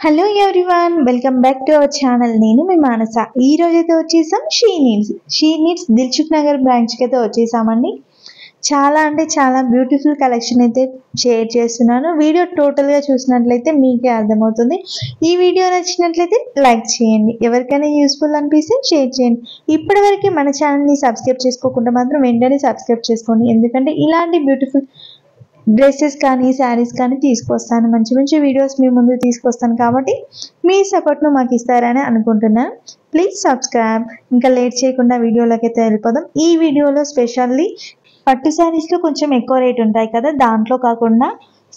Hello everyone, welcome back to our channel. నేను మీ మానస. ఈ రోజు అయితే వచ్చేసాం షీ నీడ్స్ దిల్సుఖ్ నగర్ బ్రాంచ్కి అయితే వచ్చేసామండి. చాలా అంటే చాలా బ్యూటిఫుల్ కలెక్షన్ అయితే షేర్ చేస్తున్నాను. వీడియో టోటల్గా చూసినట్లయితే మీకే అర్థమవుతుంది. ఈ వీడియో నచ్చినట్లయితే లైక్ చేయండి, ఎవరికైనా యూస్ఫుల్ అనిపిస్తే షేర్ చేయండి. ఇప్పటివరకు మన ఛానల్ని సబ్స్క్రైబ్ చేసుకోకుండా మాత్రం వెంటనే సబ్స్క్రైబ్ చేసుకోండి, ఎందుకంటే ఇలాంటి బ్యూటిఫుల్ డ్రెస్సెస్ కానీ శారీస్ కానీ తీసుకొస్తాను. మంచి మంచి వీడియోస్ మీ ముందు తీసుకొస్తాను, కాబట్టి మీ సపోర్ట్ను మాకు ఇస్తారని అనుకుంటున్నాను. Please subscribe. ఇంకా లేట్ చేయకుండా వీడియోలోకి అయితే వెళ్ళిపోదాం. ఈ వీడియోలో స్పెషల్లీ పట్టు శారీస్లో కొంచెం ఎక్కువ రేట్ ఉంటాయి కదా, దాంట్లో కాకుండా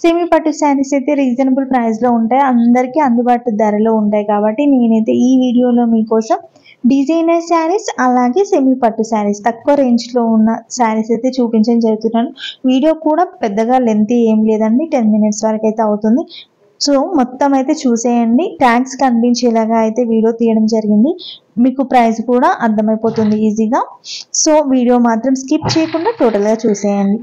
సెమీ పట్టు శారీస్ అయితే రీజనబుల్ ప్రైస్లో ఉంటాయి, అందరికీ అందుబాటు ధరలో ఉంటాయి. కాబట్టి నేనైతే ఈ వీడియోలో మీకోసం డిజైనర్ శారీస్ అలాగే సెమీ పట్టు శారీస్ తక్కువ రేంజ్లో ఉన్న శారీస్ అయితే చూపించడం జరుగుతున్నాను. వీడియో కూడా పెద్దగా లెంత్ ఏం లేదండి, 10 minutes వరకు అయితే అవుతుంది. సో మొత్తం అయితే చూసేయండి. ట్యాగ్స్ కనిపించేలాగా అయితే వీడియో తీయడం జరిగింది, మీకు ప్రైస్ కూడా అర్థమైపోతుంది ఈజీగా. సో వీడియో మాత్రం స్కిప్ చేయకుండా టోటల్గా చూసేయండి.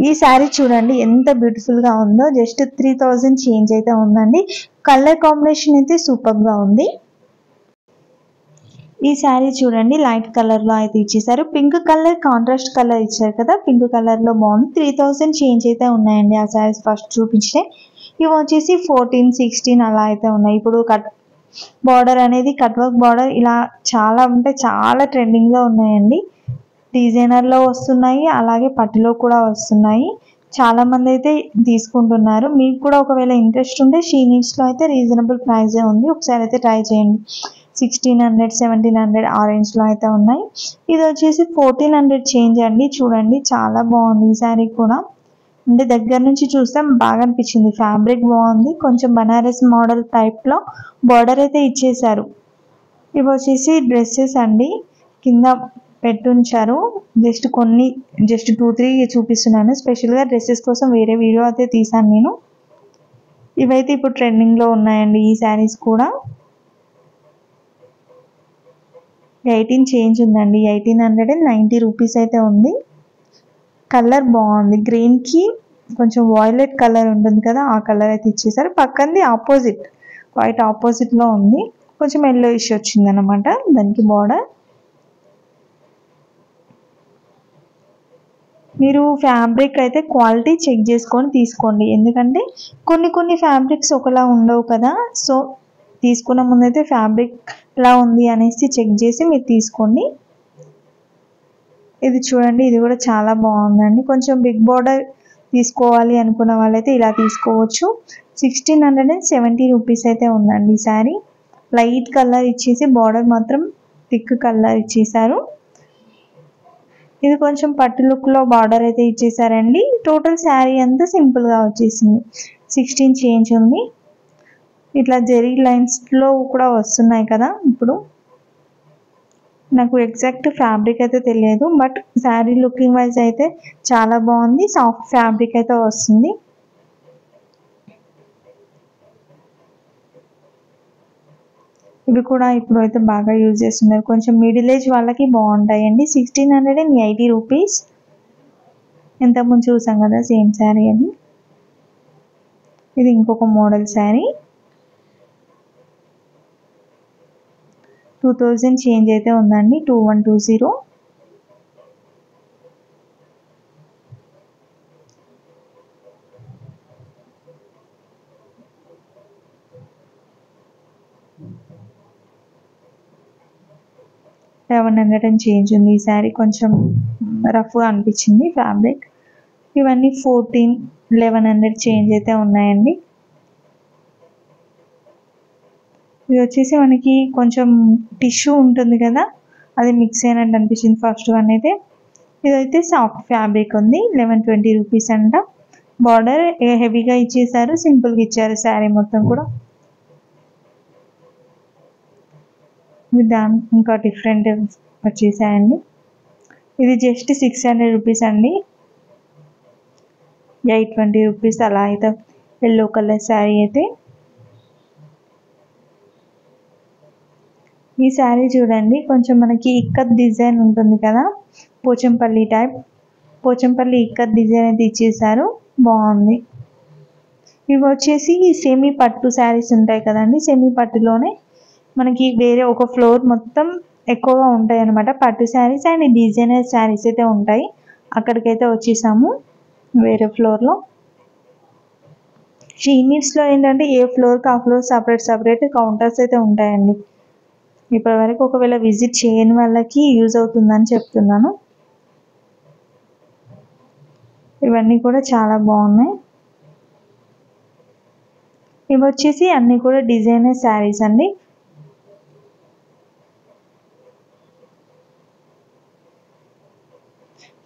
ఈ శారీ చూడండి ఎంత బ్యూటిఫుల్గా ఉందో. జస్ట్ 3000 చేంజ్ అయితే ఉందండి. కలర్ కాంబినేషన్ అయితే సూపర్గా ఉంది. ఈ శారీ చూడండి లైట్ కలర్లో అయితే ఇచ్చేసారు. పింక్ కలర్ కాంట్రాస్ట్ కలర్ ఇచ్చారు కదా, పింక్ కలర్లో బాగుంది. 3000 చేంజ్ అయితే ఉన్నాయండి ఆ శారీస్ ఫస్ట్ చూపించే. ఇవి వచ్చేసి 14, 16 అలా అయితే ఉన్నాయి. ఇప్పుడు కట్ బార్డర్ అనేది కట్ వర్క్ బార్డర్ ఇలా చాలా అంటే చాలా ట్రెండింగ్లో ఉన్నాయండి. డిజైనర్లో వస్తున్నాయి, అలాగే పట్టులో కూడా వస్తున్నాయి. చాలామంది అయితే తీసుకుంటున్నారు. మీకు కూడా ఒకవేళ ఇంట్రెస్ట్ ఉంటే షీ నీడ్స్లో అయితే రీజనబుల్ ప్రైజే ఉంది, ఒకసారి అయితే ట్రై చేయండి. 1600, 1700 ఆ రేంజ్లో అయితే ఉన్నాయి. ఇది వచ్చేసి 1400 చేంజ్ అండి. చూడండి చాలా బాగుంది ఈ శారీ కూడా, అంటే దగ్గర నుంచి చూస్తే బాగా అనిపించింది. ఫ్యాబ్రిక్ బాగుంది, కొంచెం బనారస్ మోడల్ టైప్లో బార్డర్ అయితే ఇచ్చేసారు. ఇవి వచ్చేసి డ్రెస్సెస్ అండి, కింద పెట్టుంచారు. జస్ట్ 2-3 చూపిస్తున్నాను. స్పెషల్గా డ్రెస్సెస్ కోసం వేరే వీడియో అయితే తీసాను నేను. ఇవైతే ఇప్పుడు ట్రెండింగ్లో ఉన్నాయండి ఈ శారీస్ కూడా. 18 చేంజ్ ఉందండి, 1890 రూపీస్ అయితే ఉంది. కలర్ బాగుంది, గ్రీన్కి కొంచెం వాయిలెట్ కలర్ ఉంటుంది కదా, ఆ కలర్ అయితే ఇచ్చేసారు. పక్కనది ఆపోజిట్, వైట్ ఆపోజిట్లో ఉంది, కొంచెం ఎల్లో ఇష్యూ వచ్చింది అనమాట దానికి బార్డర్. మీరు ఫ్యాబ్రిక్ అయితే క్వాలిటీ చెక్ చేసుకొని తీసుకోండి, ఎందుకంటే కొన్ని ఫ్యాబ్రిక్స్ ఒకలా ఉండవు కదా. సో తీసుకున్న ముందైతే ఫ్యాబ్రిక్ ఎలా ఉంది అనేసి చెక్ చేసి మీరు తీసుకోండి. ఇది చూడండి, ఇది కూడా చాలా బాగుందండి. కొంచెం బిగ్ బార్డర్ తీసుకోవాలి అనుకున్న వాళ్ళైతే ఇలా తీసుకోవచ్చు. 1670 రూపీస్ అయితే ఉందండి ఈ శారీ. లైట్ కలర్ ఇచ్చేసి బార్డర్ మాత్రం థిక్ కలర్ ఇచ్చేసారు. ఇది కొంచెం పట్టు లుక్లో బార్డర్ అయితే ఇచ్చేసారండి. టోటల్ శారీ అంతా సింపుల్గా వచ్చేసింది. 16 చేంజ్ ఉంది. ఇట్లా జెరీ లైన్స్లో కూడా వస్తున్నాయి కదా. ఇప్పుడు నాకు ఎగ్జాక్ట్ ఫ్యాబ్రిక్ అయితే తెలియదు, బట్ శారీ లుకింగ్ వైజ్ అయితే చాలా బాగుంది. సాఫ్ట్ ఫ్యాబ్రిక్ అయితే వస్తుంది. ఇవి కూడా ఇప్పుడు అయితే బాగా యూజ్ చేస్తున్నారు, కొంచెం మిడిల్ ఏజ్ వాళ్ళకి బాగుంటాయండి. 1680 రూపీస్. ఇంతకుముందు చూసాం కదా సేమ్ శారీ అది. ఇది ఇంకొక మోడల్ శారీ. 2000 చేంజ్ అయితే ఉందండి, 2120. $1100 చేంజ్ ఉంది. ఈ శారీ కొంచెం రఫ్గా అనిపించింది ఫ్యాబ్రిక్. ఇవన్నీ 14, 1100 చేంజ్ అయితే ఉన్నాయండి. ఇది వచ్చేసి మనకి కొంచెం టిష్యూ ఉంటుంది కదా, అది మిక్స్ అయినట్టు అనిపించింది ఫస్ట్ వన్ అయితే. ఇదైతే సాఫ్ట్ ఫ్యాబ్రిక్ ఉంది, 1120 రూపీస్ అంట. బార్డర్ హెవీగా ఇచ్చేసారు, సింపుల్గా ఇచ్చారు శారీ మొత్తం కూడా. దాని ఇంకా డిఫరెంట్ వచ్చేసాయండి. ఇది జస్ట్ 600 రూపీస్ అండి, 820 రూపీస్ అలా అయితే. ఎల్లో కలర్ శారీ అయితే. ఈ శారీ చూడండి, కొంచెం మనకి ఇక్కత్ డిజైన్ ఉంటుంది కదా, పోచంపల్లి టైప్, పోచంపల్లి ఇక్కత్ డిజైన్ అయితే ఇచ్చేసారు, బాగుంది. ఇవి వచ్చేసి సెమీ పట్టు శారీస్ ఉంటాయి కదండి, సెమీ పట్టులోనే మనకి వేరే ఒక ఫ్లోర్ మొత్తం ఎక్కువగా ఉంటాయి అన్నమాట. పట్టు శారీస్ అండ్ డిజైనర్ శారీస్ అయితే ఉంటాయి. అక్కడికైతే వచ్చేసాము వేరే ఫ్లోర్లో. షీ నీడ్స్లో ఏంటంటే ఏ ఫ్లోర్కి ఆ ఫ్లోర్ సపరేట్ కౌంటర్స్ అయితే ఉంటాయండి. ఇప్పటి వరకు ఒకవేళ విజిట్ చేయని వాళ్ళకి యూజ్ అవుతుందని చెప్తున్నాను. ఇవన్నీ కూడా చాలా బాగున్నాయి. ఇవి వచ్చేసి అన్నీ కూడా డిజైనర్ శారీస్ అండి.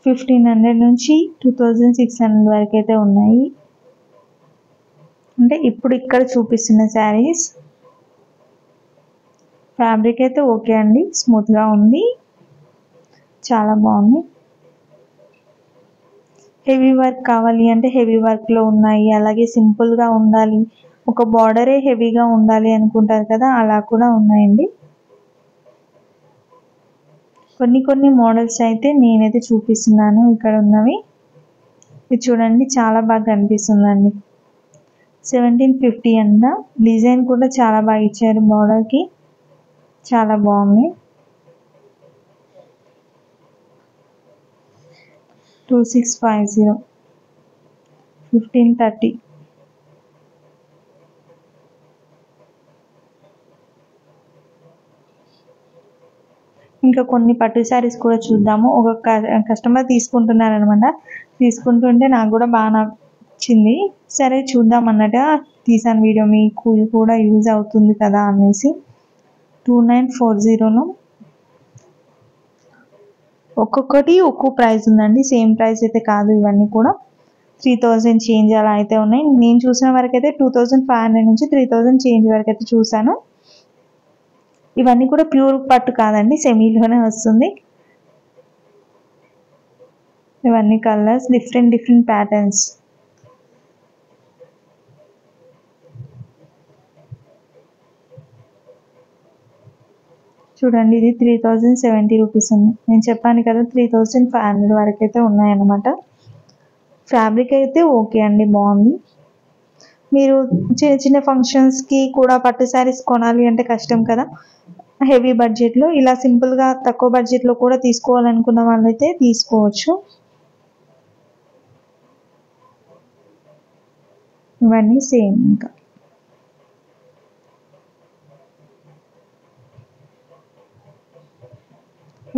$1500 నుంచి 2600 వరకు అయితే ఉన్నాయి. అంటే ఇప్పుడు ఇక్కడ చూపిస్తున్న శారీస్. ఫ్యాబ్రిక్ అయితే ఓకే అండి, స్మూత్గా ఉంది, చాలా బాగుంది. హెవీ వర్క్ కావాలి అంటే హెవీ వర్క్లో ఉన్నాయి. అలాగే సింపుల్గా ఉండాలి, ఒక బార్డరే హెవీగా ఉండాలి అనుకుంటారు కదా, అలా కూడా ఉన్నాయండి. కొన్ని మోడల్స్ అయితే నేనైతే చూపిస్తున్నాను ఇక్కడ ఉన్నవి. ఇది చూడండి, చాలా బాగా కనిపిస్తుందండి. 1750 అంట. డిజైన్ కూడా చాలా బాగా ఇచ్చారు బార్డర్కి, చాలా బాగుంది. 2650, 1530. ఇంకా కొన్ని పట్టు శారీస్ కూడా చూద్దాము. ఒక కస్టమర్ తీసుకుంటున్నారనమాట. తీసుకుంటుంటే నాకు కూడా బాగా నచ్చింది, సరే చూద్దాం అన్నట్టుగా తీసాను వీడియో, మీకు కూడా యూజ్ అవుతుంది కదా అనేసి. 2940లో ఒక్కొక్కటి ఒక్కో ప్రైస్ ఉందండి, సేమ్ ప్రైస్ అయితే కాదు. ఇవన్నీ కూడా 3000 చేంజ్ అలా అయితే ఉన్నాయి. నేను చూసిన వరకు అయితే 2500 నుంచి 3000 చేంజ్ వరకు అయితే చూసాను. ఇవన్నీ కూడా ప్యూర్ పట్టు కాదండి, సెమీలోనే వస్తుంది. ఇవన్నీ కలర్స్, డిఫరెంట్ ప్యాటర్న్స్. చూడండి, ఇది 3070 రూపీస్ ఉంది. నేను చెప్పాను కదా 3500 వరకు అయితే ఉన్నాయన్నమాట. ఫ్యాబ్రిక్ అయితే ఓకే అండి, బాగుంది. మీరు చిన్న ఫంక్షన్స్కి కూడా పట్టు శారీస్ కొనాలి అంటే కష్టం కదా, హెవీ బడ్జెట్లో ఇలా సింపుల్గా తక్కువ బడ్జెట్లో కూడా తీసుకోవాలనుకున్న వాళ్ళైతే తీసుకోవచ్చు. ఇవన్నీ సేమ్. ఇంకా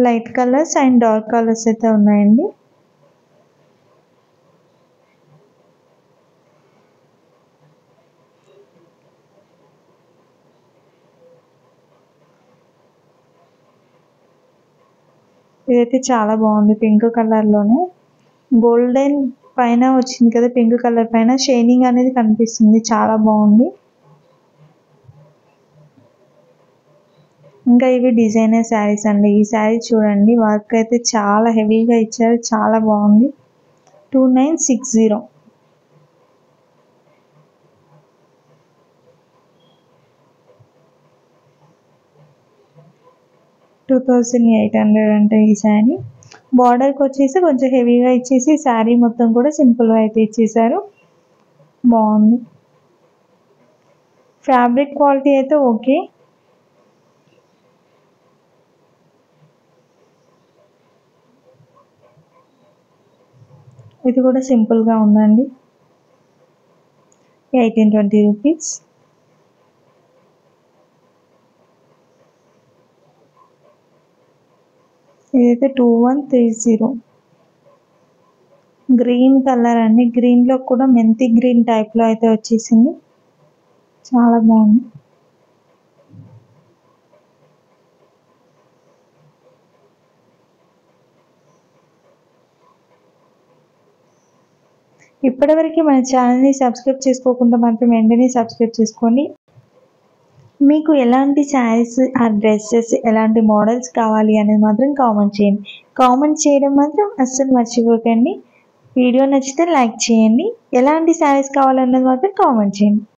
light colours and dark colours అయితే ఉన్నాయండి. ఇదైతే చాలా బాగుంది, పింక్ కలర్లోనే గోల్డెన్ పైన వచ్చింది కదా, పింక్ కలర్ పైన షైనింగ్ అనేది కనిపిస్తుంది, చాలా బాగుంది. ఇంకా ఇవి డిజైనర్ శారీస్ అండి. ఈ శారీ చూడండి, వర్క్ అయితే చాలా హెవీగా ఇచ్చారు, చాలా బాగుంది. 2960. $2800 అంటే ఈ శారీ. బార్డర్కి వచ్చేసి కొంచెం హెవీగా ఇచ్చేసి శారీ మొత్తం కూడా సింపుల్గా అయితే ఇచ్చేసారు, బాగుంది. ఫ్యాబ్రిక్ క్వాలిటీ అయితే ఓకే. ఇది కూడా సింపుల్గా ఉందండి. 1820 రూపీస్. ఇదైతే 2130. గ్రీన్ కలర్ అండి, గ్రీన్లో కూడా మెంతి గ్రీన్ టైప్లో అయితే వచ్చేసింది, చాలా బాగుంది. ఇప్పటివరకు మన ఛానల్ని సబ్స్క్రైబ్ చేసుకోకుండా మాత్రం వెంటనే సబ్స్క్రైబ్ చేసుకోండి. మీకు ఎలాంటి శారీస్ ఆ డ్రెస్సెస్ ఎలాంటి మోడల్స్ కావాలి అనేది మాత్రం కామెంట్ చేయండి. కామెంట్ చేయడం మాత్రం అస్సలు మర్చిపోకండి. వీడియో నచ్చితే లైక్ చేయండి. ఎలాంటి శారీస్ కావాలన్నది మాత్రం కామెంట్ చేయండి.